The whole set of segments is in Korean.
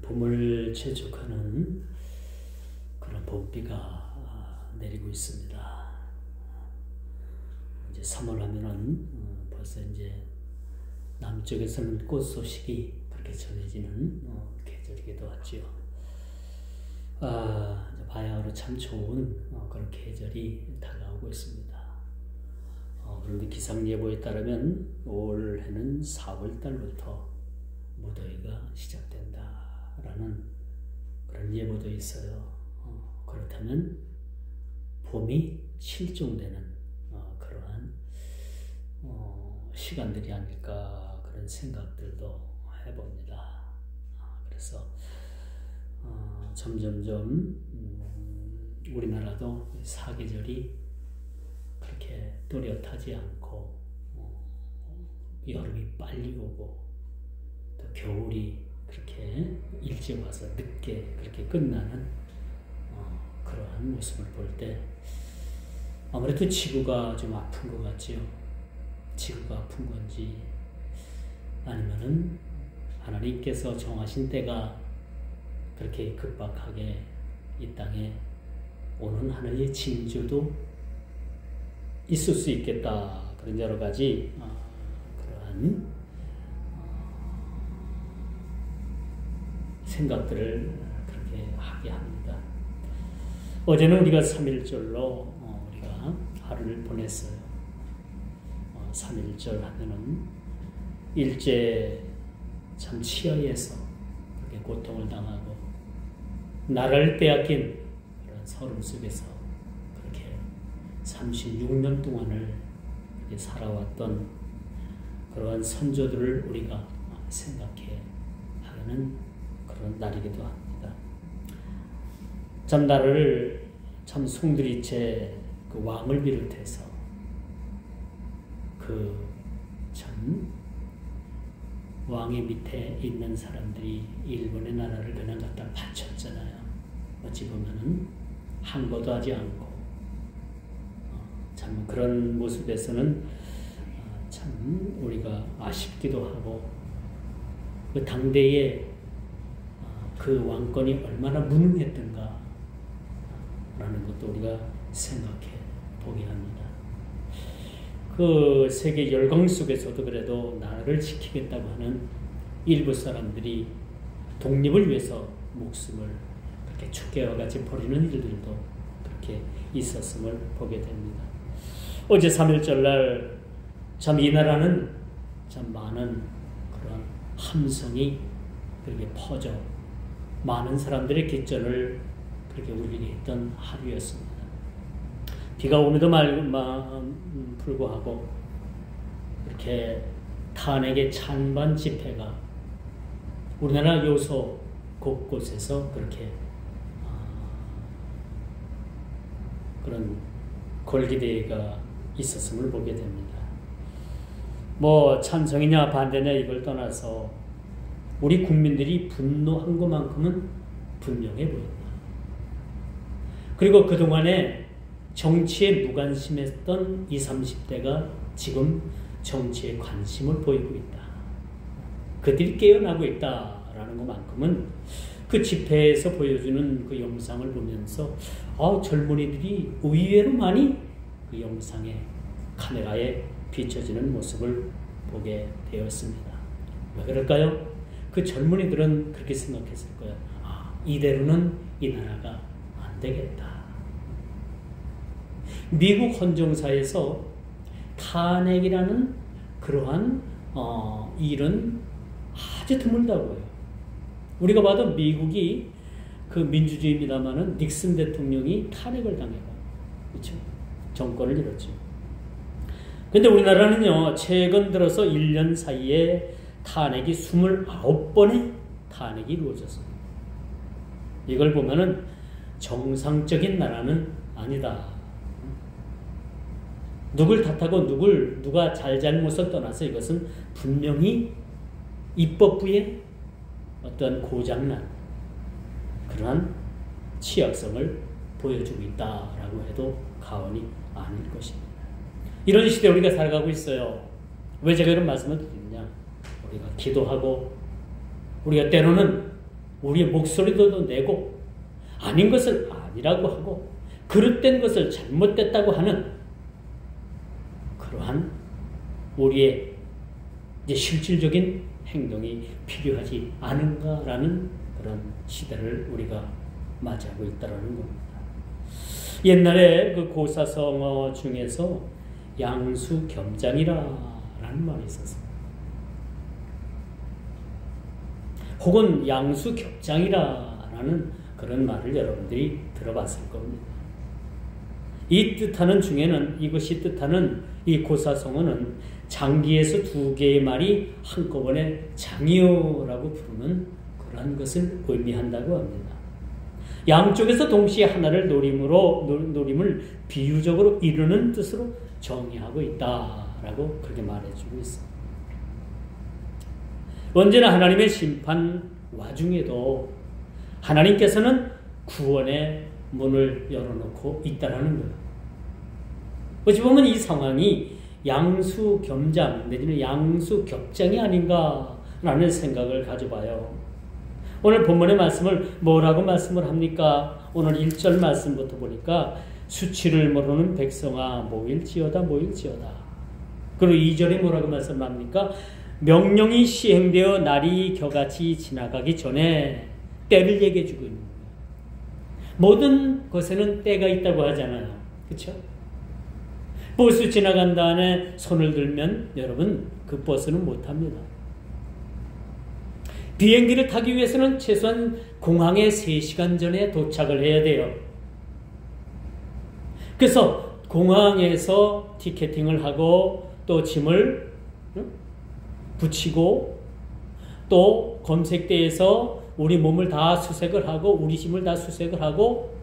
봄을 재촉하는 그런 봄비가 내리고 있습니다. 이제 3월 하면은 벌써 이제 남쪽에서는 꽃 소식이 그렇게 전해지는 계절이기도 하지요. 바야흐로 참 좋은 그런 계절이 다가오고 있습니다. 그런데 기상 예보에 따르면 올해는 4월 달부터 무더위가 시작된다라는 그런 예보도 있어요. 그렇다면 봄이 실종되는 그러한 시간들이 아닐까 그런 생각들도 해봅니다. 그래서 점점점 우리나라도 사계절이 그렇게 또렷하지 않고 여름이 빨리 오고 또 겨울이 그렇게 일찍 와서 늦게 그렇게 끝나는 그러한 모습을 볼 때 아무래도 지구가 좀 아픈 것 같지요. 지구가 아픈 건지 아니면은 하나님께서 정하신 때가 그렇게 급박하게 이 땅에 오는 하나의 징조도 있을 수 있겠다. 그런 여러 가지 그러한 생각들을 그렇게 하게 합니다. 어제는 우리가 3.1절로 우리가 하루를 보냈어요. 3.1절 하면은 일제 참 치하에서 그렇게 고통을 당하고 나라를 빼앗긴 그런 서름 속에서 그렇게 36년 동안을 이렇게 살아왔던 그러한 선조들을 우리가 생각해 하는 그런 날이기도 합니다. 참 나라를 참 송두리째 그 왕을 비롯해서 그 참 왕의 밑에 있는 사람들이 일본의 나라를 그냥 갖다 바쳤잖아요. 어찌 보면은 항거도 하지 않고 참 그런 모습에서는 참 우리가 아쉽기도 하고 그 당대에 그 왕권이 얼마나 무능했던가 라는 것도 우리가 생각해 보게 합니다. 그 세계 열강 속에서도 그래도 나라를 지키겠다고 하는 일부 사람들이 독립을 위해서 목숨을 그렇게 축계와 같이 버리는 일들도 그렇게 있었음을 보게 됩니다. 어제 3.1절 날 참 이 나라는 참 많은 그런 함성이 그렇게 퍼져 많은 사람들의 기전을 그렇게 울리게 했던 하루였습니다. 비가 오면도 불구하고 이렇게 탄핵의 찬반 집회가 우리나라 요소 곳곳에서 그렇게 그런 걸기대회가 있었음을 보게 됩니다. 뭐 찬성이냐 반대냐 이걸 떠나서 우리 국민들이 분노한 것만큼은 분명해 보인다. 그리고 그동안에 정치에 무관심했던 20, 30대가 지금 정치에 관심을 보이고 있다. 그들이 깨어나고 있다라는 것만큼은 그 집회에서 보여주는 그 영상을 보면서 젊은이들이 의외로 많이 그 영상에 카메라에 비춰지는 모습을 보게 되었습니다. 왜 그럴까요? 그 젊은이들은 그렇게 생각했을 거예요. 이대로는 이 나라가 안 되겠다. 미국 헌정사에서 탄핵이라는 그러한 일은 아주 드물다고 해요. 우리가 봐도 미국이 그 민주주의입니다만은 닉슨 대통령이 탄핵을 당해요. 그렇죠? 정권을 잃었죠. 근데 우리나라는요, 최근 들어서 1년 사이에 탄핵이 29번의 탄핵이 이루어졌습니다. 이걸 보면은 정상적인 나라는 아니다. 누굴 탓하고 누가 잘잘못을 떠나서 이것은 분명히 입법부의 어떤 고장난 그러한 취약성을 보여주고 있다라고 해도 과언이 아닐 것입니다. 이런 시대에 우리가 살아가고 있어요. 왜 제가 이런 말씀을 드리느냐? 우리가 기도하고 우리가 때로는 우리의 목소리도 내고 아닌 것을 아니라고 하고 그릇된 것을 잘못됐다고 하는 그러한 우리의 이제 실질적인 행동이 필요하지 않은가라는 그런 시대를 우리가 맞이하고 있다는 겁니다. 옛날에 그 고사성어 중에서 양수겸장이라는 말이 있었어요. 혹은 양수겹장이라는 그런 말을 여러분들이 들어봤을 겁니다. 이 뜻하는 중에는 이것이 뜻하는 이 고사성어는 장기에서 두 개의 말이 한꺼번에 장이요라고 부르는 그러한 것을 의미한다고 합니다. 양쪽에서 동시에 하나를 노림을 비유적으로 이루는 뜻으로 정의하고 있다라고 그렇게 말해주고 있습니다. 언제나 하나님의 심판 와중에도 하나님께서는 구원의 문을 열어놓고 있다는 거예요. 어찌 보면 이 상황이 양수겸장 내지는 양수겹장이 아닌가라는 생각을 가져봐요. 오늘 본문의 말씀을 뭐라고 말씀을 합니까? 오늘 1절 말씀부터 보니까 수치를 모르는 백성아 모일지어다 모일지어다. 그리고 2절에 뭐라고 말씀합니까? 명령이 시행되어 날이 겨같이 지나가기 전에 때를 얘기해 주고 있는 거예요. 모든 것에는 때가 있다고 하잖아요. 그렇죠? 버스 지나간 다음에 손을 들면 여러분 그 버스는 못합니다. 비행기를 타기 위해서는 최소한 공항에 3시간 전에 도착을 해야 돼요. 그래서 공항에서 티켓팅을 하고 또 짐을 붙이고 또 검색대에서 우리 몸을 다 수색을 하고 우리 짐을 다 수색을 하고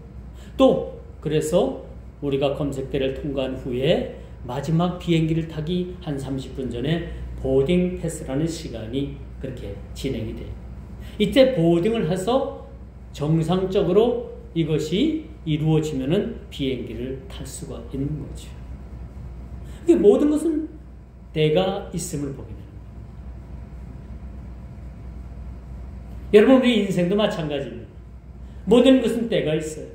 또 그래서 우리가 검색대를 통과한 후에 마지막 비행기를 타기 한 30분 전에 보딩 패스라는 시간이 그렇게 진행이 돼요. 이때 보딩을 해서 정상적으로 이것이 이루어지면은 비행기를 탈 수가 있는 거죠. 이게 모든 것은 때가 있음을 보게 됩니다. 여러분 우리 인생도 마찬가지입니다. 모든 것은 때가 있어요.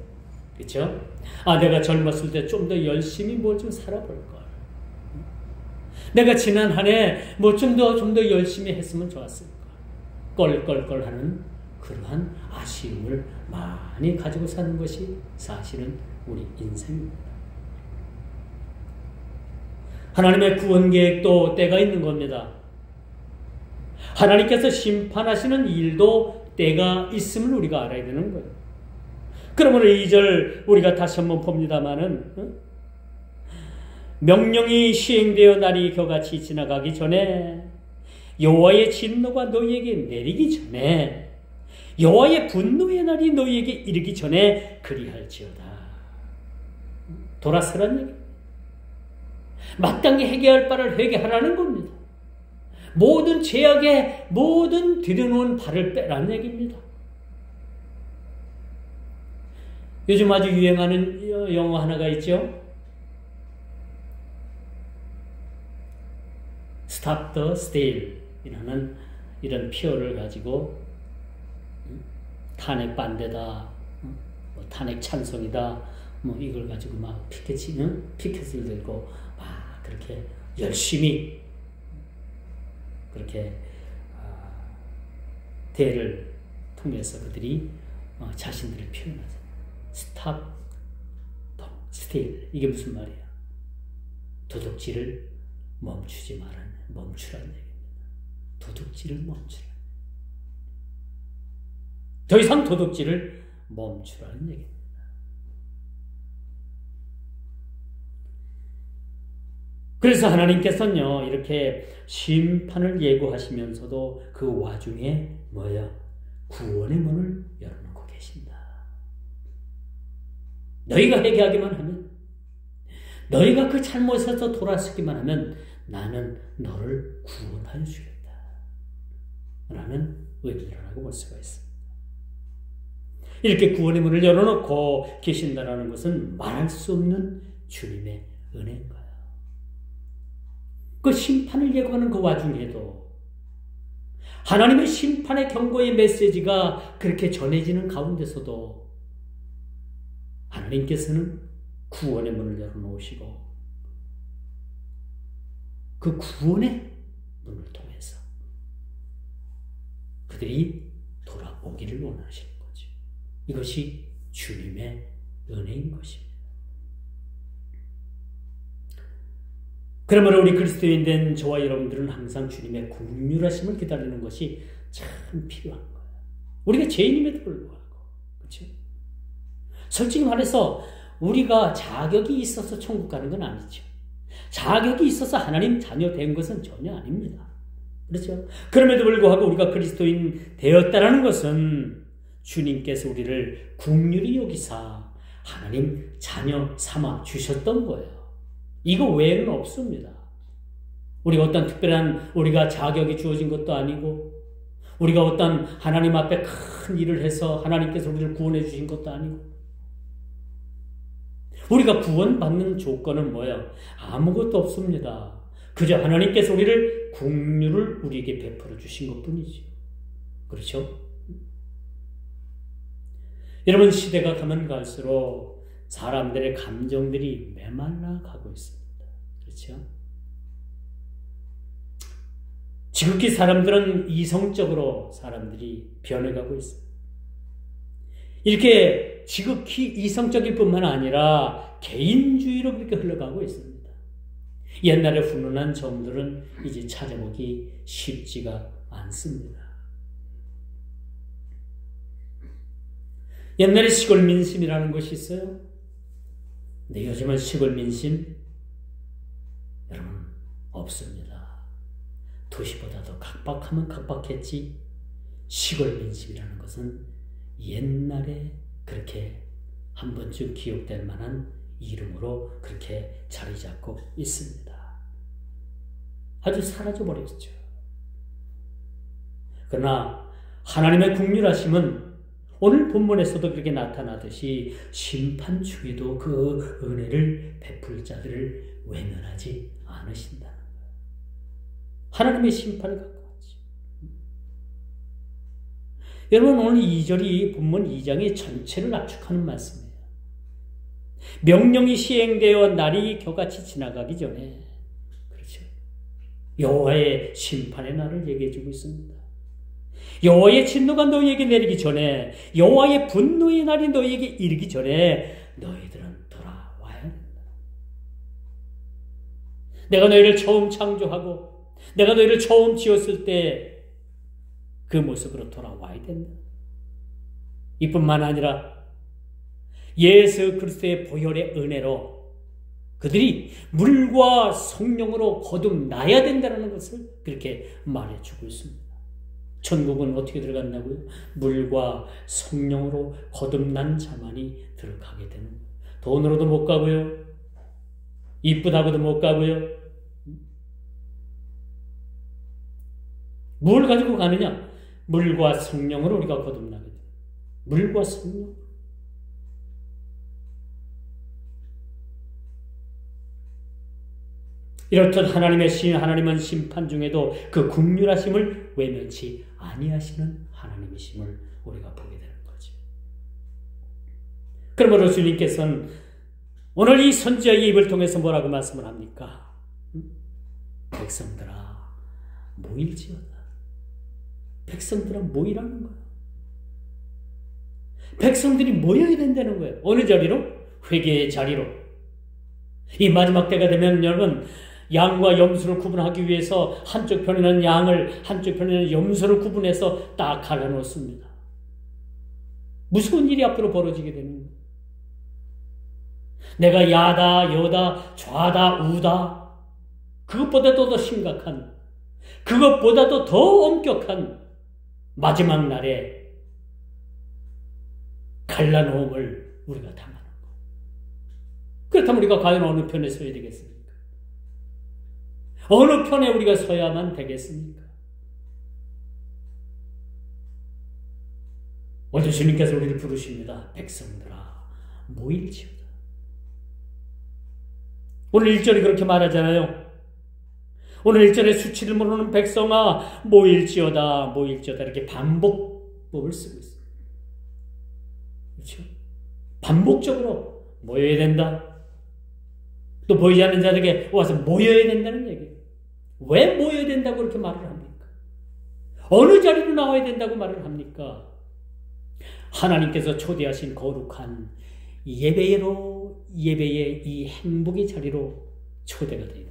그렇죠? 내가 젊었을 때 좀 더 열심히 뭘 좀 살아볼 걸. 내가 지난 한 해 뭐 좀 더 열심히 했으면 좋았을 걸. 껄껄껄 하는 그러한 아쉬움을 많이 가지고 사는 것이 사실은 우리 인생입니다. 하나님의 구원 계획도 때가 있는 겁니다. 하나님께서 심판하시는 일도 때가 있음을 우리가 알아야 되는 거예요. 그러면 2절 우리가 다시 한번 봅니다마는 명령이 시행되어 날이 겨같이 지나가기 전에 여호와의 진노가 너희에게 내리기 전에 여호와의 분노의 날이 너희에게 이르기 전에 그리할지어다. 돌아서란 얘기입니다. 마땅히 회개할 바를 회개하라는 겁니다. 모든 죄악의 모든 들여놓은 발을 빼라는 얘기입니다. 요즘 아주 유행하는 영어 하나가 있죠. Stop the Steal 이라는 이런 표어를 가지고 탄핵 반대다, 뭐 탄핵 찬성이다, 뭐 이걸 가지고 막 피켓을 들고 막 그렇게 열심히 그렇게 대를 통해서 그들이 자신들을 표현하죠. Stop the Steal 이게 무슨 말이야? 도둑질을 멈추라는 얘기입니다. 도둑질을 멈추라. 더 이상 도둑질을 멈추라는 얘기입니다. 그래서 하나님께서는요, 이렇게 심판을 예고하시면서도 그 와중에 구원의 문을 열어놓고 계신다. 너희가 회개하기만 하면, 너희가 그 잘못에서 돌아서기만 하면 나는 너를 구원하여 주겠다. 라는 의미라고 볼 수가 있습니다. 이렇게 구원의 문을 열어놓고 계신다는 것은 말할 수 없는 주님의 은혜인 거예요. 그 심판을 예고하는 그 와중에도 하나님의 심판의 경고의 메시지가 그렇게 전해지는 가운데서도 하나님께서는 구원의 문을 열어놓으시고 그 구원의 문을 통해서 그들이 돌아오기를 원하시는 거죠. 이것이 주님의 은혜인 것입니다. 그러므로 우리 그리스도인 된 저와 여러분들은 항상 주님의 긍휼하심을 기다리는 것이 참 필요한 거예요. 우리가 죄인임에도 불구하고. 그렇죠? 솔직히 말해서 우리가 자격이 있어서 천국 가는 건 아니죠. 자격이 있어서 하나님 자녀 된 것은 전혀 아닙니다. 그렇죠? 그럼에도 불구하고 우리가 그리스도인 되었다는 것은 주님께서 우리를 긍휼히 여기사 하나님 자녀 삼아 주셨던 거예요. 이거 외에는 없습니다. 우리가 어떤 특별한 우리가 자격이 주어진 것도 아니고 우리가 어떤 하나님 앞에 큰 일을 해서 하나님께서 우리를 구원해 주신 것도 아니고 우리가 구원받는 조건은 뭐예요? 아무것도 없습니다. 그저 하나님께서 우리를 긍휼을 우리에게 베풀어 주신 것뿐이죠. 그렇죠? 여러분, 시대가 가면 갈수록 사람들의 감정들이 메말라 가고 있습니다. 그렇죠? 지극히 사람들은 이성적으로 사람들이 변해가고 있습니다. 이렇게 지극히 이성적일 뿐만 아니라 개인주의로 그렇게 흘러가고 있습니다. 옛날의 훈훈한 점들은 이제 찾아보기 쉽지가 않습니다. 옛날에 시골 민심이라는 것이 있어요. 근데 요즘은 시골 민심 여러분 없습니다. 도시보다 더 각박하면 각박했지 시골 민심이라는 것은 옛날에 그렇게 한 번쯤 기억될 만한 이름으로 그렇게 자리 잡고 있습니다. 아주 사라져버렸죠. 그러나 하나님의 긍휼하심은 오늘 본문에서도 그렇게 나타나듯이 심판 중에도 그 은혜를 베풀 자들을 외면하지 않으신다는 거예요. 하나님의 심판을 갖고 왔죠. 여러분, 오늘 2절이 본문 2장의 전체를 압축하는 말씀이에요. 명령이 시행되어 날이 겨같이 지나가기 전에, 그렇죠, 여호와의 심판의 날을 얘기해주고 있습니다. 여호와의 진노가 너희에게 내리기 전에, 여호와의 분노의 날이 너희에게 이르기 전에 너희들은 돌아와야 된다. 내가 너희를 처음 창조하고 내가 너희를 처음 지었을 때 그 모습으로 돌아와야 된다. 이뿐만 아니라 예수 그리스도의 보혈의 은혜로 그들이 물과 성령으로 거듭나야 된다는 것을 그렇게 말해주고 있습니다. 천국은 어떻게 들어간다고요? 물과 성령으로 거듭난 자만이 들어가게 되는 거예요. 돈으로도 못 가고요. 이쁘다고도 못 가고요. 뭘 가지고 가느냐? 물과 성령으로 우리가 거듭나게 돼요. 물과 성령. 이렇듯 하나님은 심판 중에도 그 긍휼하심을 외면치 아니하시는 하나님이심을 우리가 보게 되는 거죠. 그러므로 주님께서는 오늘 이 선지자의 입을 통해서 뭐라고 말씀을 합니까? 백성들아 모일지어다. 백성들아 모이라는 거예요. 백성들이 모여야 된다는 거예요. 어느 자리로? 회개의 자리로. 이 마지막 때가 되면 여러분, 양과 염소를 구분하기 위해서 한쪽 편에는 양을, 한쪽 편에는 염소를 구분해서 딱 갈라놓습니다. 무서운 일이 앞으로 벌어지게 되는 거예요. 내가 야다, 여다, 좌다, 우다, 그것보다도 더 심각한, 그것보다도 더 엄격한 마지막 날에 갈라놓음을 우리가 당하는 거예요. 그렇다면 우리가 과연 어느 편에 서야 되겠습니까? 어느 편에 우리가 서야만 되겠습니까? 오늘 주님께서 우리를 부르십니다. 백성들아 모일지어다. 오늘 1절이 그렇게 말하잖아요. 오늘 1절에 수치를 모르는 백성아 모일지어다 모일지어다 이렇게 반복법을 쓰고 있습니다. 그렇죠? 반복적으로 모여야 된다. 또 보이지 않는 자들에게 와서 모여야 된다는 얘기예요. 왜 모여야 된다고 그렇게 말을 합니까? 어느 자리로 나와야 된다고 말을 합니까? 하나님께서 초대하신 거룩한 예배의 이 행복의 자리로 초대가 되는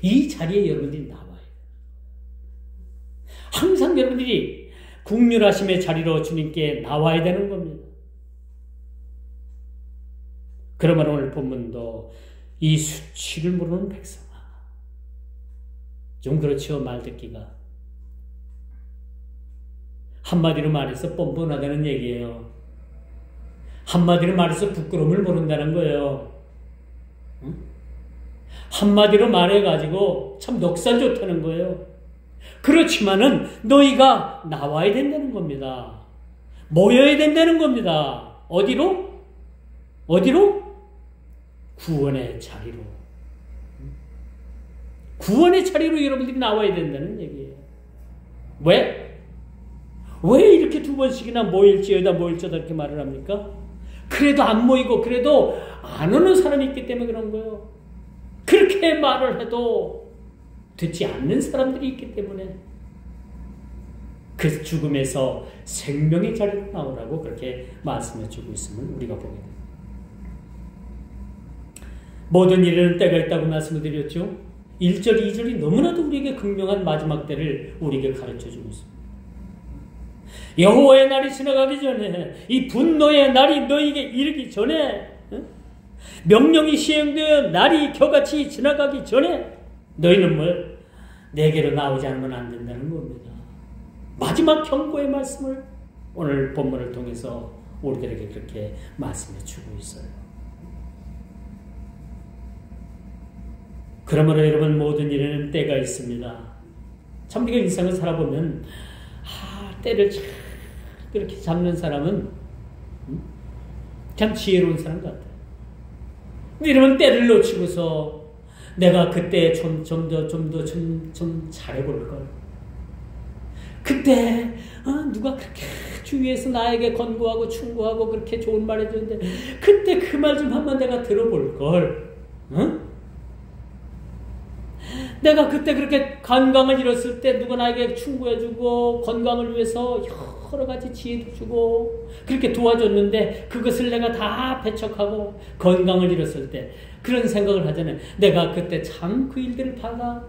이 자리에 여러분들이 나와야 돼요. 항상 여러분들이 국률하심의 자리로 주님께 나와야 되는 겁니다. 그러면 오늘 본문도 이 수치를 모르는 백성아, 좀 그렇죠, 말 듣기가. 한마디로 말해서 뻔뻔하다는 얘기예요. 한마디로 말해서 부끄러움을 모른다는 거예요. 응? 한마디로 말해가지고 참 넉살 좋다는 거예요. 그렇지만은 너희가 나와야 된다는 겁니다. 모여야 된다는 겁니다. 어디로? 구원의 자리로. 구원의 자리로 여러분들이 나와야 된다는 얘기예요. 왜? 왜 이렇게 두 번씩이나 모일지어다 이렇게 말을 합니까? 그래도 안 모이고 그래도 안 오는 사람이 있기 때문에 그런 거예요. 그렇게 말을 해도 듣지 않는 사람들이 있기 때문에 그 죽음에서 생명의 자리로 나오라고 그렇게 말씀해 주고 있음을 우리가 보게 됩니다. 모든 일에는 때가 있다고 말씀을 드렸죠. 1절, 2절이 너무나도 우리에게 극명한 마지막 때를 우리에게 가르쳐 주고 있습니다. 여호와의 날이 지나가기 전에, 이 분노의 날이 너희에게 이르기 전에, 명령이 시행되어 날이 겨같이 지나가기 전에 너희는 내게로 나오지 않으면 안 된다는 겁니다. 마지막 경고의 말씀을 오늘 본문을 통해서 우리들에게 그렇게 말씀해 주고 있어요. 그러므로 여러분, 모든 일에는 때가 있습니다. 참 우리가 인생을 살아보면 때를 참 그렇게 잡는 사람은 참 지혜로운 사람 같아요. 이러면 때를 놓치고서 내가 그때 좀 잘해볼 걸. 그때 누가 그렇게 주위에서 나에게 권고하고 충고하고 그렇게 좋은 말 해주는데 그때 그 말 좀 한번 내가 들어볼 걸. 내가 그때 그렇게 건강을 잃었을 때 누가 나에게 충고해주고 건강을 위해서 여러 가지 지혜도 주고 그렇게 도와줬는데 그것을 내가 다 배척하고 건강을 잃었을 때 그런 생각을 하잖아요. 내가 그때 참 그 일들을 받아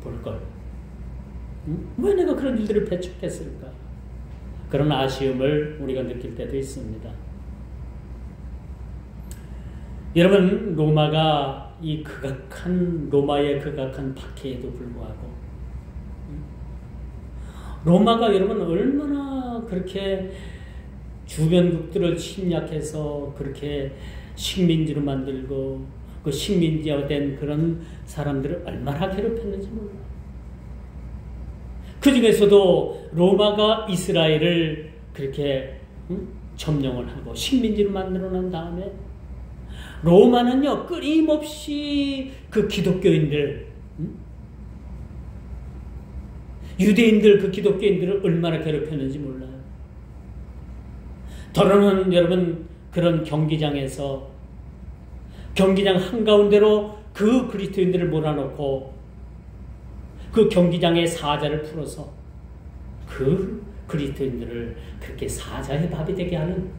볼걸. 왜 내가 그런 일들을 배척했을까? 그런 아쉬움을 우리가 느낄 때도 있습니다. 여러분, 로마의 극악한 박해에도 불구하고 로마가 여러분 얼마나 그렇게 주변국들을 침략해서 그렇게 식민지로 만들고 그 식민지화된 그런 사람들을 얼마나 괴롭혔는지 몰라요. 그 중에서도 로마가 이스라엘을 그렇게 점령을 하고 식민지로 만들어 난 다음에 로마는요, 끊임없이 그 기독교인들, 유대인들, 그 기독교인들을 얼마나 괴롭혔는지 몰라요. 더러는 여러분, 그런 경기장 한가운데로 그 그리스도인들을 몰아넣고 그 경기장의 사자를 풀어서 그 그리스도인들을 그렇게 사자의 밥이 되게 하는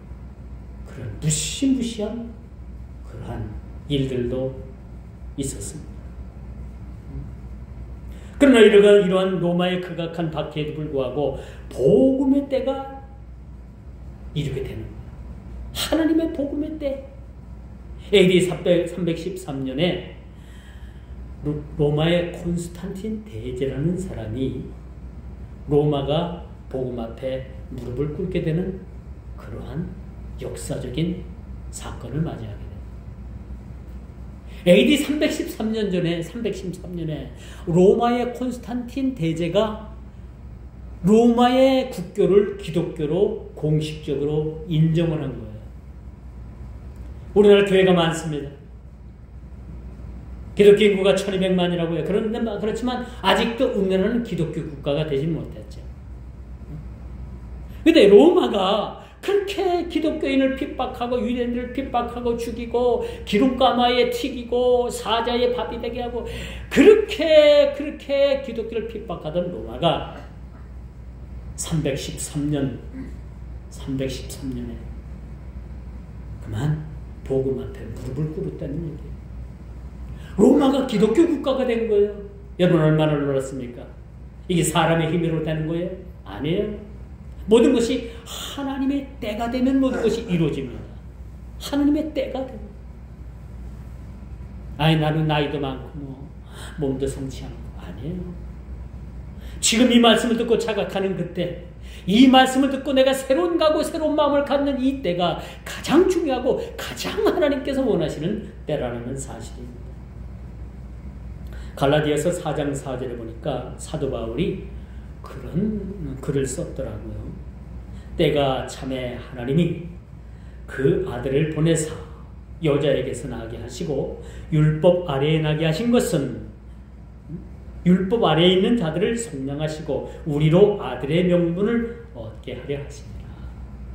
그런 무시무시한 그러한 일들도 있었습니다. 그러나 이러한 로마의 극악한 박해에도 불구하고 복음의 때가 이르게 되는 거예요. 하나님의 복음의 때. AD 313년에 로마의 콘스탄틴 대제라는 사람이 로마가 복음 앞에 무릎을 꿇게 되는 그러한 역사적인 사건을 맞이하게 됩니다. AD 313년에 로마의 콘스탄틴 대제가 로마의 국교를 기독교로 공식적으로 인정을 한 거예요. 우리나라 교회가 많습니다. 기독교 인구가 1200만이라고 해요. 그렇지만 아직도 우리나라는 기독교 국가가 되지 못했죠. 근데 로마가 그렇게 기독교인을 핍박하고 유대인들을 핍박하고 죽이고 기름가마에 튀기고 사자의 밥이 되게 하고 그렇게 기독교를 핍박하던 로마가 313년에 그만 복음 앞에 무릎을 꿇었다는 얘기예요. 로마가 기독교 국가가 된 거예요. 여러분 얼마나 놀랐습니까? 이게 사람의 힘으로 되는 거예요? 아니에요. 모든 것이 하나님의 때가 되면 모든 것이 이루어집니다. 하나님의 때가 되면. 아니 나는 나이도 많고 몸도 성취하고 아니에요. 지금 이 말씀을 듣고 자각하는 그때, 이 말씀을 듣고 내가 새로운 각오 새로운 마음을 갖는 이 때가 가장 중요하고 가장 하나님께서 원하시는 때라는 사실입니다. 갈라디아서 4장 4절에 보니까 사도 바울이 그런 글을 썼더라고요. 때가 참에 하나님이 그 아들을 보내사 여자에게서 나게 하시고 율법 아래에 나게 하신 것은 율법 아래에 있는 자들을 속량하시고 우리로 아들의 명분을 얻게 하려 하십니다.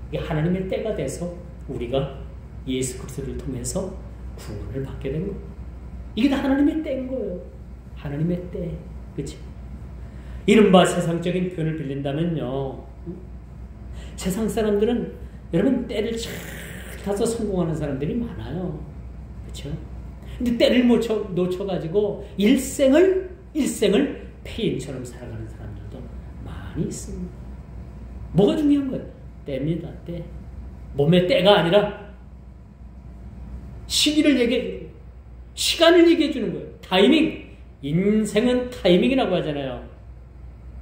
이게 하나님의 때가 돼서 우리가 예수 그리스도를 통해서 구원을 받게 된 거예요. 이게 다 하나님의 때인 거예요. 하나님의 때. 그렇죠? 이른바 세상적인 표현을 빌린다면요. 세상 사람들은 여러분 때를 잘 타서 성공하는 사람들이 많아요. 그렇죠? 근데 때를 놓쳐가지고 일생을 폐인처럼 살아가는 사람들도 많이 있습니다. 뭐가 중요한 거예요? 때입니다. 때. 몸의 때가 아니라 시기를 얘기해 주는 거예요. 시간을 얘기해 주는 거예요. 타이밍. 인생은 타이밍이라고 하잖아요.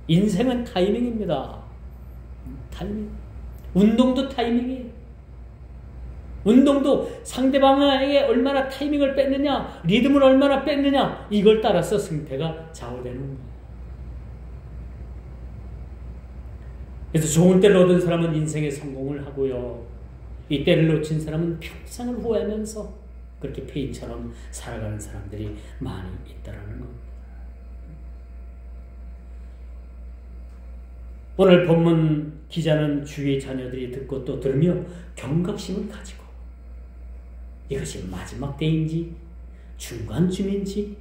인생은 타이밍입니다. 타이밍. 운동도 타이밍이에요. 운동도 상대방에게 얼마나 타이밍을 뺐느냐, 리듬을 얼마나 뺐느냐, 이걸 따라서 승패가 좌우되는 거예요. 그래서 좋은 때를 얻은 사람은 인생에 성공을 하고요. 이 때를 놓친 사람은 평생을 후회하면서 그렇게 폐인처럼 살아가는 사람들이 많이 있다는 겁니다. 오늘 본문 기자는 주위의 자녀들이 듣고 또 들으며 경각심을 가지고 이것이 마지막 때인지 중간쯤인지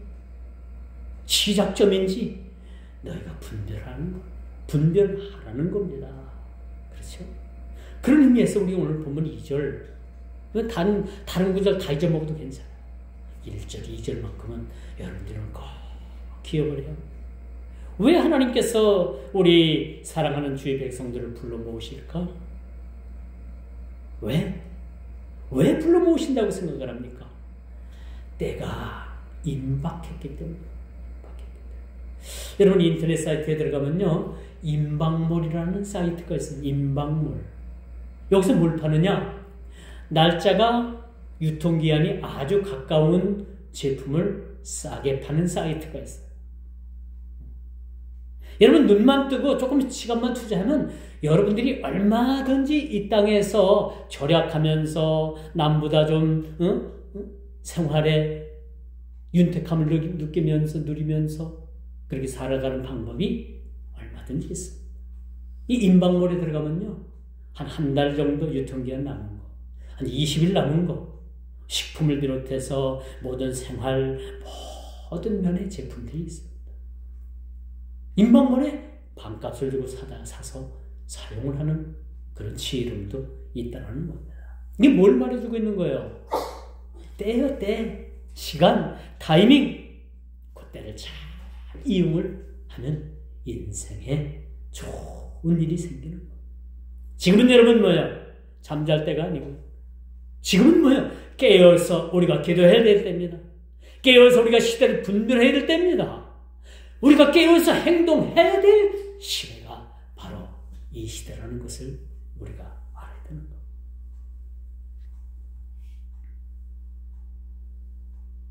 시작점인지 너희가 분별하라는 겁니다. 그렇죠? 그런 의미에서 우리 오늘 본문 2절, 다른 구절 다 잊어먹어도 괜찮아요. 1절, 2절만큼은 여러분들은 꼭 기억을 해요. 왜 하나님께서 우리 사랑하는 주의 백성들을 불러 모으실까? 왜 불러 모으신다고 생각을 합니까? 때가 임박했기 때문에. 여러분 인터넷 사이트에 들어가면요, 임박몰이라는 사이트가 있어요. 임박몰. 여기서 뭘 파느냐? 날짜가 유통기한이 아주 가까운 제품을 싸게 파는 사이트가 있어요. 여러분 눈만 뜨고 조금 시간만 투자하면 여러분들이 얼마든지 이 땅에서 절약하면서 남보다 좀 생활의 윤택함을 누리면서 그렇게 살아가는 방법이 얼마든지 있습니다. 이 임박몰에 들어가면요, 한 달 정도 유통기한 남은 거, 한 20일 남은 거, 식품을 비롯해서 모든 생활 모든 면의 제품들이 있습니다. 임박몰에 반값을 주고 사서 사용을 하는 그런 지혜로움도 있다는 겁니다. 이게 뭘 말해주고 있는 거예요? 때요, 때. 시간, 타이밍. 그때를 잘 이용을 하면 인생에 좋은 일이 생기는 거예요. 지금은 여러분 뭐예요? 잠잘 때가 아니고 지금은 뭐예요? 깨어서 우리가 기도해야 될 때입니다. 깨어서 우리가 시대를 분별해야 될 때입니다. 우리가 깨어서 행동해야 될 시대가 바로 이 시대라는 것을 우리가 알아야 되는 겁니다.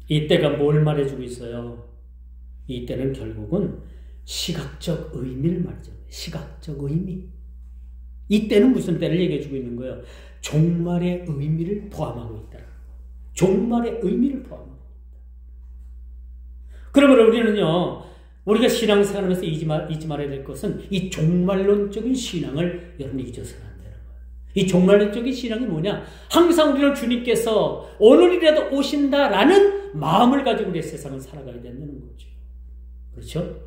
이때가 뭘 말해주고 있어요? 이때는 결국은 시각적 의미를 말해줘요. 시각적 의미. 이때는 무슨 때를 얘기해주고 있는 거예요? 종말의 의미를 포함하고 있다. 종말의 의미를 포함하고 있다. 그러면 우리는요, 우리가 신앙생활하면서 잊지 말아야 될 것은 이 종말론적인 신앙을 여러분이 잊어서는 안 되는 거예요. 이 종말론적인 신앙이 뭐냐? 항상 우리는 주님께서 오늘이라도 오신다라는 마음을 가지고 우리의 세상을 살아가야 된다는 거죠. 그렇죠?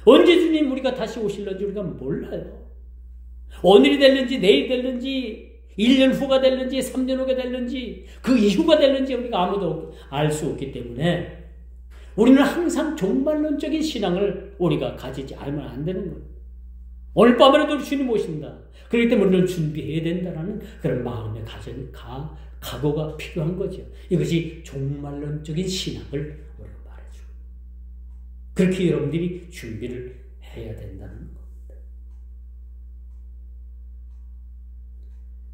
언제 주님 우리가 다시 오실는지 우리가 몰라요. 오늘이 될는지 내일 될는지 1년 후가 될는지 3년 후가 될는지 그 이후가 될는지 우리가 아무도 알 수 없기 때문에 우리는 항상 종말론적인 신앙을 우리가 가지지 않으면 안 되는 거예요. 오늘 밤에라도 주님 오신다. 그렇기 때문에 우리는 준비해야 된다는 그런 마음의 각오가 필요한 거죠. 이것이 종말론적인 신앙을 우리가 말해주고 그렇게 여러분들이 준비를 해야 된다는 겁니다.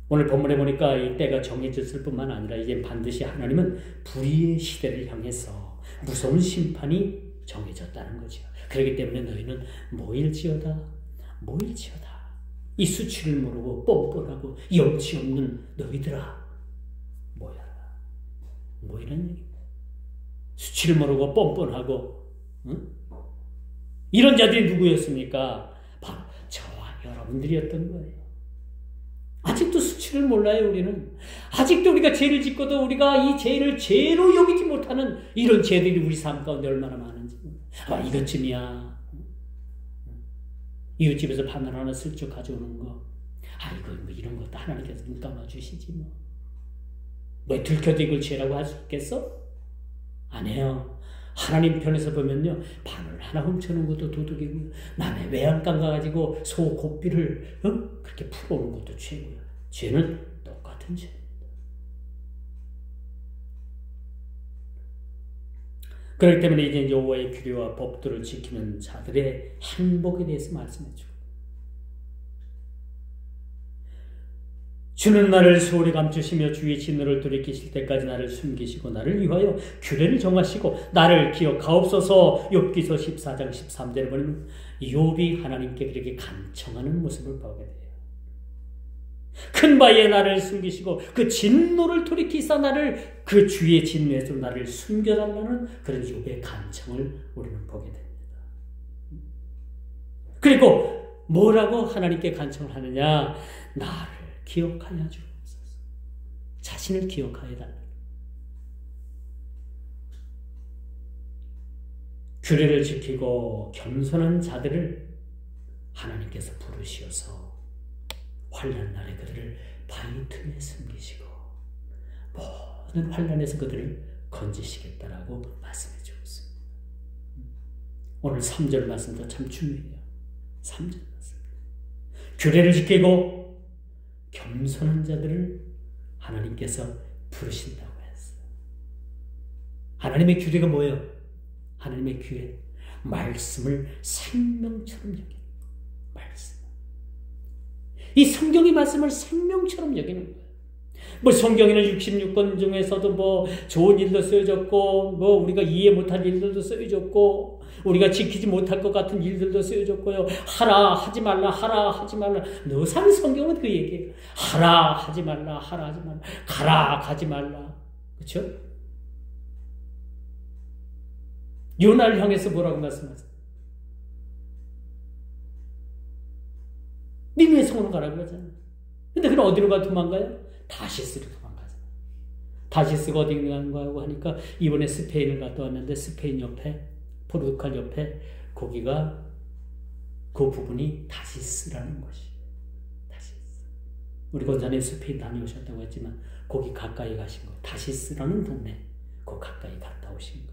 오늘 본문에 보니까 이 때가 정해졌을 뿐만 아니라 이제 반드시 하나님은 불의의 시대를 향해서 무서운 심판이 정해졌다는 거죠. 그렇기 때문에 너희는 모일지어다. 이 수치를 모르고 뻔뻔하고 염치 없는 너희들아 모여라. 모이라는 얘기입니다. 수치를 모르고 뻔뻔하고 이런 자들이 누구였습니까? 바로 저와 여러분들이었던 거예요. 아직도 수치를 몰라요, 우리는. 아직도 우리가 죄를 짓고도 우리가 이 죄를 죄로 여기지 못하는 이런 죄들이 우리 삶 가운데 얼마나 많은지. 이것쯤이야. 이웃집에서 바늘 하나 슬쩍 가져오는 거. 이거 뭐 이런 것도 하나님께서 눈 감아주시지 뭐. 뭐 들켜도 이걸 죄라고 할 수 있겠어? 안 해요. 하나님 편에서 보면요, 바늘 하나 훔쳐놓은 것도 도둑이고요, 남의 외양간 가가지고 소 고삐를 그렇게 풀어오는 것도 죄고요. 죄는 똑같은 죄입니다. 그렇기 때문에 이제 여호와의 규례와 법도를 지키는 자들의 행복에 대해서 말씀해주고, 주는 나를 소홀히 감추시며 주의 진노를 돌이키실 때까지 나를 숨기시고 나를 위하여 규례를 정하시고 나를 기억하옵소서. 욥기서 14장 13절에 보면 욥이 하나님께 그렇게 간청하는 모습을 보게 돼요. 큰 바위에 나를 숨기시고 그 진노를 돌이키사 나를 그 주의 진노에서 나를 숨겨달라는 그런 욥의 간청을 우리는 보게 됩니다. 그리고 뭐라고 하나님께 간청을 하느냐? 나를 기억하여 주옵소서. 자신을 기억하여 달라. 규례를 지키고 겸손한 자들을 하나님께서 부르시어서 환난 날에 그들을 바위 틈에 숨기시고 모든 환난에서 그들을 건지시겠다라고 말씀해 주고 있습니다. 오늘 3절 말씀도 참 중요해요. 3절 말씀. 규례를 지키고 겸손한 자들을 하나님께서 부르신다고 했어요. 하나님의 규례가 뭐예요? 하나님의 규례, 말씀을 생명처럼 여기는 말씀. 이 성경의 말씀을 생명처럼 여기는 거예요. 뭐 성경에는 66권 중에서도 뭐 좋은 일도 쓰여졌고, 뭐 우리가 이해 못할 일들도 쓰여졌고, 우리가 지키지 못할 것 같은 일들도 쓰여졌고요. 하라 하지 말라, 하라 하지 말라. 늘상 성경은 그 얘기예요. 하라 하지 말라, 하라 하지 말라. 가라 가지 말라. 그렇죠? 요나를 향해서 뭐라고 말씀하세요? 니네 성으로 가라고 그러잖아요. 근데 그럼 어디로 도망가요? 다시스로 도망가잖아요. 다시스가 어디 가는가 하니까 이번에 스페인을 갔다 왔는데 스페인 옆에, 포르투갈 옆에 거기가 그 부분이 다시스라는 곳이에요. 다시스. 우리 권사님 스페인 다녀오셨다고 했지만 거기 가까이 가신 거. 다시스라는 동네 그 가까이 갔다 오신 거예요.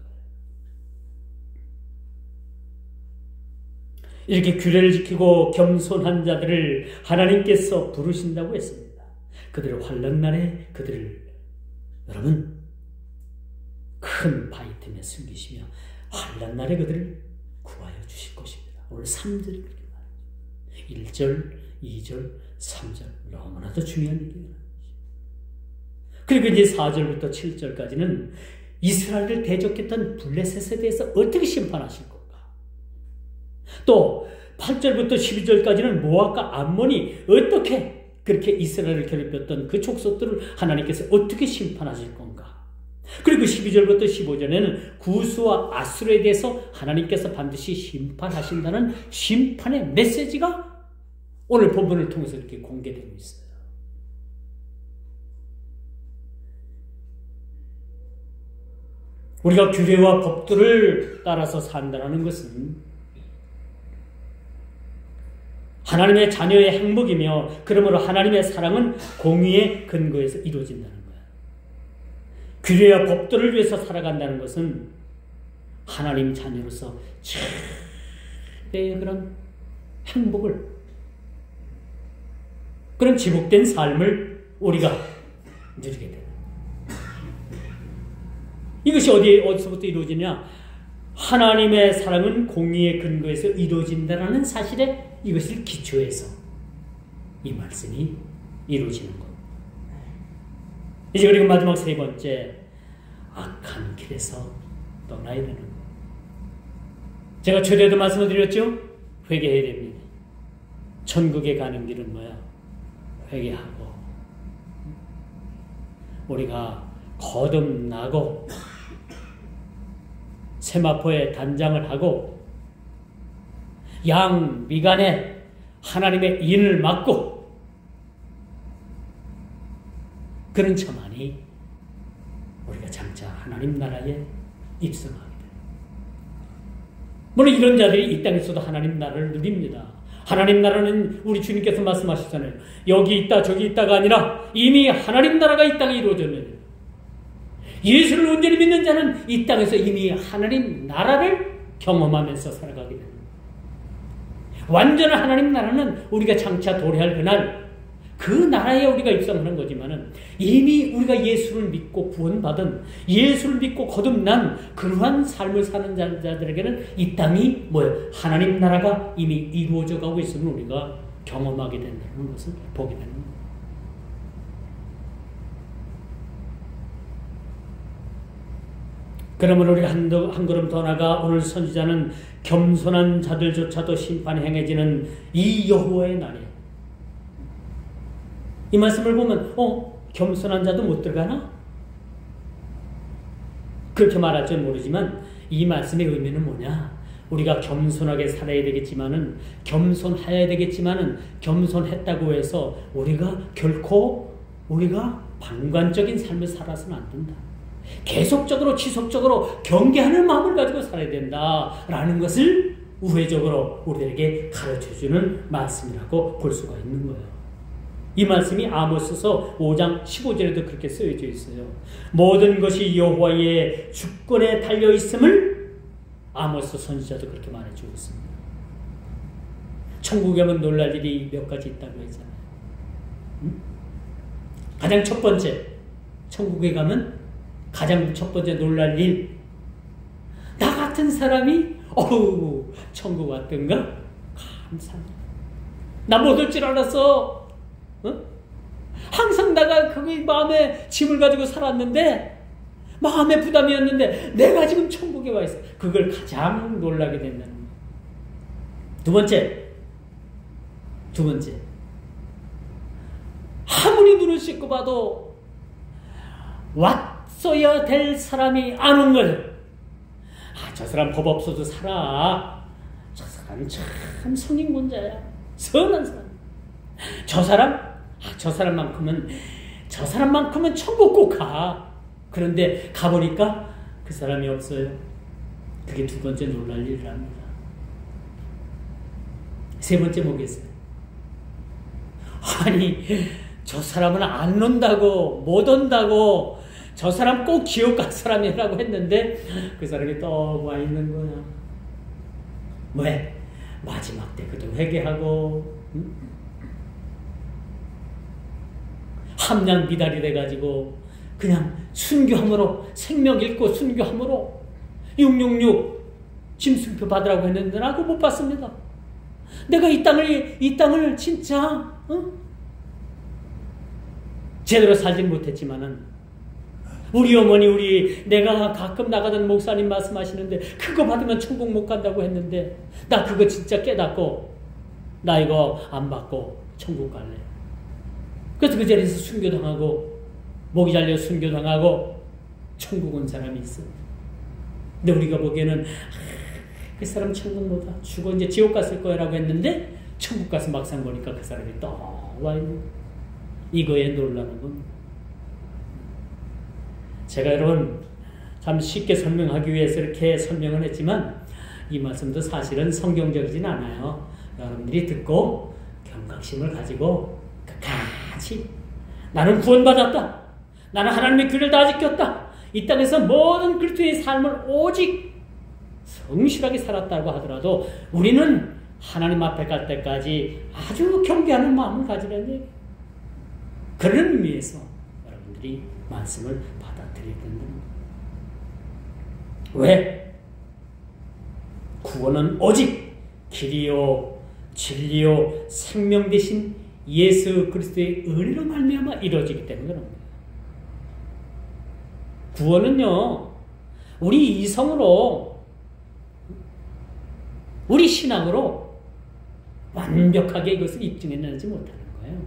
이렇게 규례를 지키고 겸손한 자들을 하나님께서 부르신다고 했습니다. 그들을 환난 날에 그들을 여러분 큰 바위 틈에 숨기시며 환난 날에 그들을 구하여 주실 것입니다. 오늘 3절이 그렇게 말해요. 1절, 2절, 3절 너무나도 중요한 얘기예요. 그리고 이제 4절부터 7절까지는 이스라엘을 대적했던 블레셋에 대해서 어떻게 심판하실 건가? 또 8절부터 12절까지는 모압과 암몬이 어떻게 그렇게 이스라엘을 괴롭혔던 그 족속들을 하나님께서 어떻게 심판하실 건가? 그리고 12절부터 15절에는 구스와 아수르에 대해서 하나님께서 반드시 심판하신다는 심판의 메시지가 오늘 본문을 통해서 이렇게 공개되고 있어요. 우리가 규례와 법들을 따라서 산다는 것은 하나님의 자녀의 행복이며 그러므로 하나님의 사랑은 공의의 근거에서 이루어진다는 거예요. 규례와 법들을 위해서 살아간다는 것은 하나님 자녀로서 최대의 그런 행복을, 그런 지복된 삶을 우리가 누리게 됩니다. 이것이 어디서부터 이루어지냐? 하나님의 사랑은 공의의 근거에서 이루어진다는 사실에 이것을 기초해서 이 말씀이 이루어지는 것. 이제 그리고 마지막 세 번째, 악한 길에서 떠나야 되는 것. 제가 최대도 말씀을 드렸죠? 회개해야 됩니다. 천국에 가는 길은 뭐야? 회개하고 우리가 거듭나고 세마포에 단장을 하고 양 미간에 하나님의 인을 맡고 그런 처만이 우리가 장차 하나님 나라에 입성하게 됩니다. 물론 이런 자들이 이 땅에서도 하나님 나라를 누립니다. 하나님 나라는 우리 주님께서 말씀하셨잖아요. 여기 있다 저기 있다가 아니라 이미 하나님 나라가 이 땅에 이루어졌는데, 예수를 온전히 믿는 자는 이 땅에서 이미 하나님 나라를 경험하면서 살아가게 됩니다. 완전한 하나님 나라는 우리가 장차 도래할 그날 그 나라에 우리가 입성하는 거지만은 이미 우리가 예수를 믿고 구원받은, 예수를 믿고 거듭난 그러한 삶을 사는 자들에게는 이 땅이 뭐예요? 하나님 나라가 이미 이루어져 가고 있음을 우리가 경험하게 된다는 것을 보게 되는 거예요. 그러므로 우리가 한 걸음 더 나가 오늘 선지자는 겸손한 자들조차도 심판이 행해지는 이 여호와의 날에, 이 말씀을 보면 겸손한 자도 못 들어가나? 그렇게 말할 줄 모르지만 이 말씀의 의미는 뭐냐? 우리가 겸손하게 살아야 되겠지만은, 겸손해야 되겠지만은, 겸손했다고 해서 우리가 결코 우리가 방관적인 삶을 살아서는 안 된다. 계속적으로 지속적으로 경계하는 마음을 가지고 살아야 된다라는 것을 우회적으로 우리에게 가르쳐주는 말씀이라고 볼 수가 있는 거예요. 이 말씀이 아모스서 5장 15절에도 그렇게 쓰여져 있어요. 모든 것이 여호와의 주권에 달려 있음을 아모스 선지자도 그렇게 말해주고 있습니다. 천국에 가면 놀랄 일이 몇 가지 있다고 했잖아요. 가장 첫 번째, 천국에 가면 가장 첫 번째 놀랄 일, 나 같은 사람이 천국 왔던가? 감사합니다. 나 못 올 줄 알았어. 항상 내가 거기 마음에 짐을 가지고 살았는데, 마음의 부담이었는데 내가 지금 천국에 와 있어. 그걸 가장 놀라게 된다는 거예요. 두 번째, 아무리 눈을 씻고 봐도 왔어야 될 사람이 안 온 걸, 저 사람 법 없어도 살아. 저 사람 참 성인군자야. 선한 사람. 저 사람만큼은 천국 꼭 가. 그런데 가보니까 그 사람이 없어요. 그게 두 번째 놀랄 일이랍니다. 세 번째 뭐겠어요? 아니, 저 사람은 안 온다고, 못 온다고, 저 사람 꼭 지옥 갈 사람이라고 했는데 그 사람이 또 와 있는 거야. 왜? 마지막 때 그도 회개하고, 함량 미달이 돼가지고 그냥 순교함으로, 생명 잃고 순교함으로 666 짐승표 받으라고 했는데 나 그거 못 받습니다. 내가 이 땅을 진짜 제대로 살진 못했지만은 우리 어머니, 내가 가끔 나가던 목사님 말씀하시는데 그거 받으면 천국 못 간다고 했는데 나 그거 진짜 깨닫고 나 이거 안 받고 천국 갈래. 그래서 그 자리에서 순교당하고, 목이 잘려 순교당하고, 천국 온 사람이 있어. 근데 우리가 보기에는 그 사람 천국 못 와. 죽어 이제 지옥 갔을 거라고 했는데 천국 가서 막상 보니까 그 사람이 또 와 있는 이거에 놀라는 겁니다. 제가 여러분 참 쉽게 설명하기 위해서 이렇게 설명을 했지만 이 말씀도 사실은 성경적이진 않아요. 여러분들이 듣고 경각심을 가지고 같이 나는 구원받았다. 나는 하나님의 규례를 다 지켰다. 이 땅에서 모든 그리스도의 삶을 오직 성실하게 살았다고 하더라도 우리는 하나님 앞에 갈 때까지 아주 경계하는 마음을 가지라는 얘기예요. 그런 의미에서 여러분들이 말씀을 받아들여야 된다는 거예요. 왜? 구원은 오직 길이요 진리요 생명 되신 예수 그리스도의 은혜로 말미암아 이루어지기 때문에 그런 거예요. 구원은요, 우리 이성으로, 우리 신앙으로 완벽하게 이것을 입증해내지 못하는 거예요.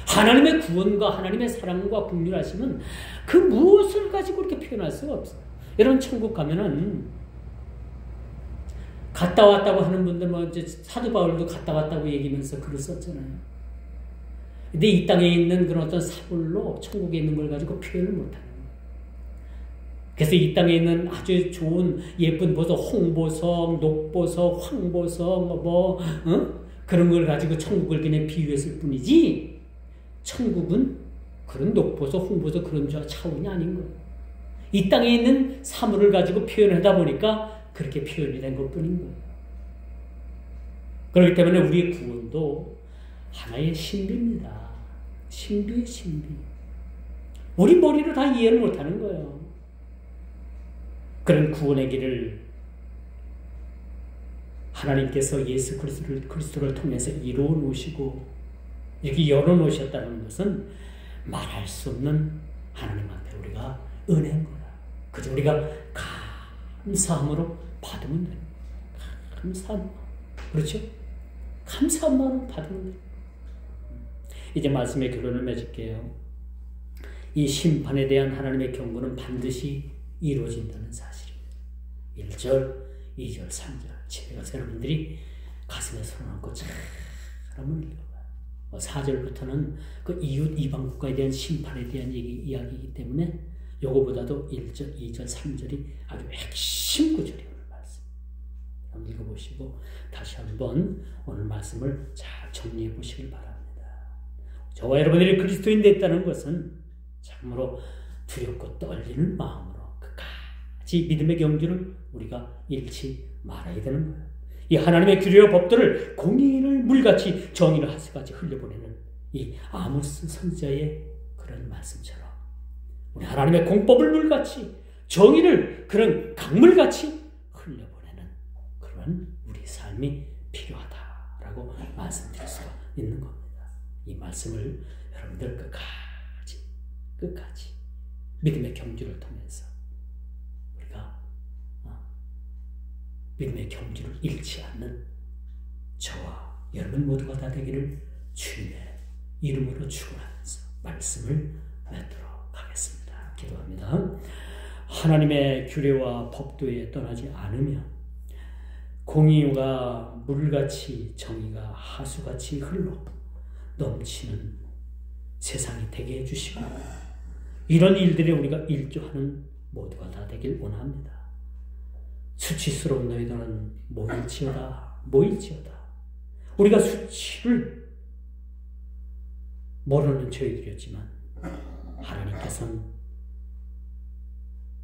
하나님의 구원과 하나님의 사랑과 긍휼하심은 그 무엇을 가지고 이렇게 표현할 수가 없어요. 여러분 천국 가면은 갔다 왔다고 하는 분들 뭐 이제 사도 바울도 갔다 왔다고 얘기하면서 글을 썼잖아요. 근데 이 땅에 있는 그런 어떤 사물로 천국에 있는 걸 가지고 표현을 못하는 거예요. 그래서 이 땅에 있는 아주 좋은 예쁜 보석, 홍보석, 녹보석, 황보석, 그런 걸 가지고 천국을 그냥 비유했을 뿐이지 천국은 그런 녹보석, 홍보석 그런 차원이 아닌 거예요. 이 땅에 있는 사물을 가지고 표현하다 보니까 그렇게 표현이 된 것뿐인 거예요. 그렇기 때문에 우리의 구원도 하나의 신비입니다. 신비의 신비. 우리 머리로 다 이해를 못하는 거예요. 그런 구원의 길을 하나님께서 예수 그리스도를 통해서 이루어 놓으시고 이렇게 열어 놓으셨다는 것은 말할 수 없는 하나님 앞에 우리가 은혜인 거다. 그저 우리가 감사함으로 받으면 돼요. 감사함. 그렇죠? 감사한 마음을 받으면 돼요. 이제 말씀의 결론을 맺을게요. 이 심판에 대한 하나님의 경고는 반드시 이루어진다는 사실입니다. 1절, 2절, 3절. 집에 가서 여러분들이 가슴에 손을 얹고 잘 한번 읽어봐요. 4절부터는 그 이웃 이방 국가에 대한 심판에 대한 이야기이기 때문에 요거보다도 1절, 2절, 3절이 아주 핵심 구절이에요. 오늘 말씀. 한번 읽어보시고 다시 한번 오늘 말씀을 잘 정리해 보시길 바랍니다. 저와 여러분들이 그리스도인 됐다는 것은 참으로 두렵고 떨리는 마음으로 끝까지 믿음의 경주를 우리가 잃지 말아야 되는 거예요. 이 하나님의 규례와 법들을 공의를 물같이 정의를 하수같이 흘려보내는 이 아모스 선지자의 그런 말씀처럼 우리 하나님의 공법을 물같이 정의를 그런 강물같이 흘려보내는 그런 우리 삶이 필요하다라고 말씀드릴 수가 있는 겁니다. 이 말씀을 여러분들 끝까지 믿음의 경주를 통해서 우리가 믿음의 경주를 잃지 않는 저와 여러분 모두가 다 되기를 주님의 이름으로 축원하면서 말씀을 맺도록 하겠습니다. 기도합니다. 하나님의 규례와 법도에 떠나지 않으며 공의가 물같이 정의가 하수같이 흘러 넘치는 세상이 되게 해주시고 이런 일들에 우리가 일조하는 모두가 다 되길 원합니다. 수치스러운 너희들은 모일지어다. 우리가 수치를 모르는 저희들이었지만 하나님께서는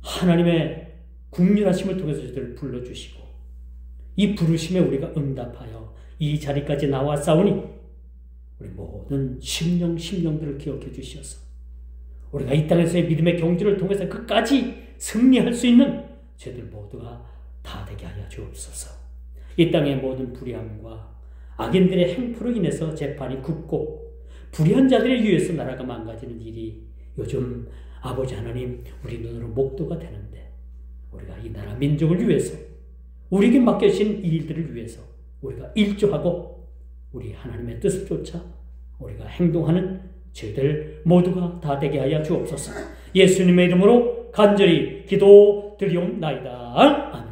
하나님의 긍휼하심을 통해서 저희들을 불러주시고 이 부르심에 우리가 응답하여 이 자리까지 나왔사오니 우리 모든 심령들을 기억해 주셔서 우리가 이 땅에서의 믿음의 경주를 통해서 끝까지 승리할 수 있는 저희들 모두가 다 되게 하여 주옵소서. 이 땅의 모든 불의함과 악인들의 행포로 인해서 재판이 굽고 불의한 자들에 의해서 나라가 망가지는 일이 요즘 아버지 하나님 우리 눈으로 목도가 되는데 우리가 이 나라 민족을 위해서 우리에게 맡겨진 이 일들을 위해서 우리가 일조하고 우리 하나님의 뜻을 쫓아 우리가 행동하는 저희들 모두가 다 되게 하여 주옵소서. 예수님의 이름으로 간절히 기도드리옵나이다. 아멘.